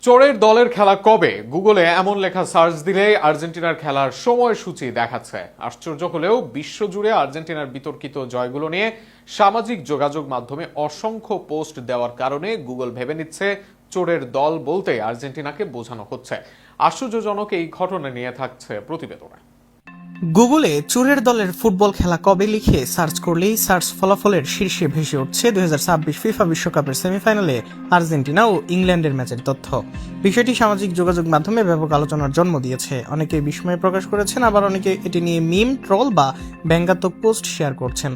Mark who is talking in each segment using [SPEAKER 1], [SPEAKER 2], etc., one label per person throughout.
[SPEAKER 1] চোরের দলের খেলা কবে? গুগলে এমন লেখা সার্চ দিলে আর্জেন্টিনার খেলার সময়সূচি দেখাচ্ছে। আশ্চর্য হলেও বিশ্বজুড়ে আর্জেন্টিনার বিতর্কিত জয়গুলো নিয়ে সামাজিক যোগাযোগ মাধ্যমে অসংখ্য পোস্ট দেওয়ার কারণে গুগল ভেবে নিচ্ছে চোরের দল বলতে আর্জেন্টিনাকে বোঝানো হচ্ছে। আশ্চর্যজনক এই ঘটনা নিয়ে থাকছে প্রতিবেদনে।
[SPEAKER 2] গুগলে চোরের দলের ফুটবল খেলা কবে লিখে সার্চ করলেই সার্চ ফলাফলের শীর্ষে ভেসে উঠছে 2026 ফিফা বিশ্বকাপের সেমিফাইনালে আর্জেন্টিনা ও ইংল্যান্ডের ম্যাচের তথ্য। বিষয়টি সামাজিক যোগাযোগ মাধ্যমে ব্যাপক আলোচনার জন্ম দিয়েছে। অনেকে বিস্ময় প্রকাশ করেছেন, আবার অনেকে এটি নিয়ে মিম, ট্রল বা ব্যঙ্গাত্মক পোস্ট শেয়ার করছেন।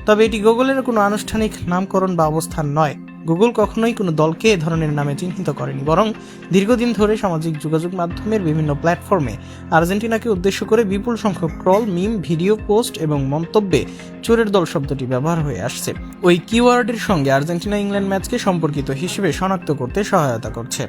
[SPEAKER 2] তবে এটি গুগলের কোনো আনুষ্ঠানিক নামকরণ বা অবস্থান নয়। গুগল কখনোই কোনো দলকে এ ধরনের নামে চিহ্নিত করেনি, বরং দীর্ঘদিন ধরে সামাজিক যোগাযোগ মাধ্যমের বিভিন্ন প্ল্যাটফর্মে আর্জেন্টিনাকে উদ্দেশ্য করে বিপুল সংখ্যক ট্রল, মিম, ভিডিও পোস্ট এবং মন্তব্যে চোরের দল শব্দটি ব্যবহার হয়ে আসছে। ওই কিওয়ার্ডের সঙ্গে আর্জেন্টিনা ইংল্যান্ড ম্যাচকে সম্পর্কিত হিসেবে শনাক্ত করতে সহায়তা করছে।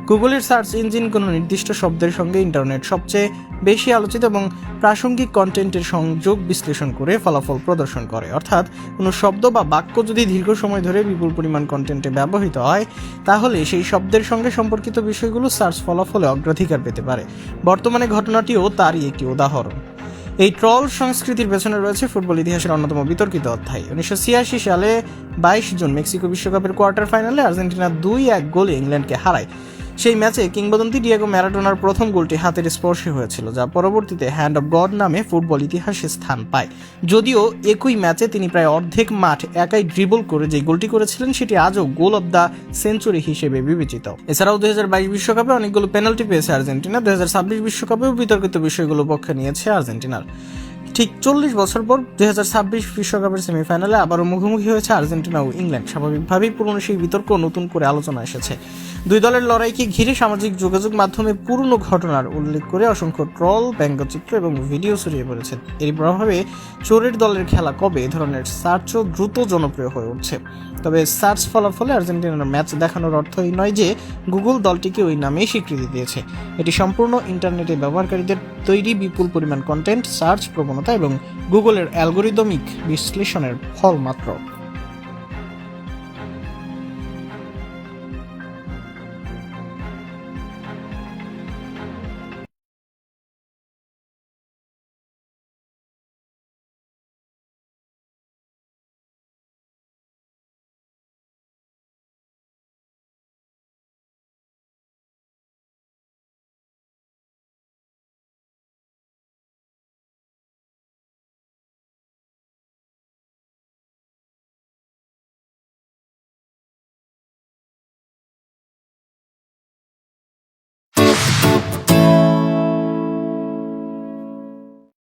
[SPEAKER 2] গুগলের সার্চ ইঞ্জিন কোনো নির্দিষ্ট শব্দের সঙ্গে ইন্টারনেট সবচেয়ে বেশি আলোচিত এবং প্রাসঙ্গিক কন্টেন্টের সংযোগ বিশ্লেষণ করে ফলাফল প্রদর্শন করে। অর্থাৎ কোনো শব্দ বা বাক্য যদি দীর্ঘ সময় ধরে বিপুল পরিমাণ কন্টেন্টে ব্যবহৃত হয়, তাহলে সেই শব্দের সঙ্গে সম্পর্কিত বিষয়গুলো সার্চ ফলাফলে অগ্রাধিকার পেতে পারে। বর্তমানে ঘটনাটিও তারই একটি উদাহরণ। এই ট্রল সংস্কৃতির পেছনে রয়েছে ফুটবল ইতিহাসের অন্যতম বিতর্কিত অধ্যায়। 1986 সালে 22 জুন মেক্সিকো বিশ্বকাপের কোয়ার্টার ফাইনালে আর্জেন্টিনা 2-1 গোলে ইংল্যান্ডকে হারায়। সেই ম্যাচে কিংবদন্তি ডিয়েগো ম্যারাডোনার প্রথম গোলটি হাতের স্পর্শে হয়েছিল, যা পরবর্তীতে হ্যান্ড অব গড নামে ফুটবল ইতিহাসে স্থান পায়। যদিও একই ম্যাচে তিনি প্রায় অর্ধেক মাঠ একাই ড্রিবল করে যে গোলটি করেছিলেন, সেটি আজও গোল অব দ্য সেঞ্চুরি হিসেবে বিবেচিত। এছাড়াও 2022 বিশ্বকাপে অনেকগুলো পেনাল্টি পেয়েছে আর্জেন্টিনা। 2026 বিশ্বকাপেও বিতর্কিত বিষয়গুলো পক্ষে নিয়েছে আর্জেন্টিনার। ঠিক 40 বছর পর 2026 বিশ্বকাপের সেমিফাইনালে আবারও মুখোমুখি হয়েছে আর্জেন্টিনা ও ইংল্যান্ড। স্বাভাবিকভাবেই পুরনো সেই বিতর্ক নতুন করে আলোচনা এসেছে। দুই দলের লড়াইকে ঘিরে সামাজিক যোগাযোগ মাধ্যমে পুরনো ঘটনার উল্লেখ করে অসংখ্য ট্রল, ব্যঙ্গচিত্র এবং ভিডিও ছড়িয়ে পড়েছে। এর প্রভাবে চোরের দলের খেলা কবে এ ধরনের সার্চও দ্রুত জনপ্রিয় হয়ে উঠছে। তবে সার্চ ফলাফলে আর্জেন্টিনার ম্যাচ দেখানোর অর্থ এই নয় যে গুগল দলটিকে ওই নামেই স্বীকৃতি দিয়েছে। এটি সম্পূর্ণ ইন্টারনেটে ব্যবহারকারীদের তৈরি বিপুল পরিমাণ কন্টেন্ট, সার্চ প্রবণতা এবং গুগলের অ্যালগোরিদমিক বিশ্লেষণের ফল মাত্র।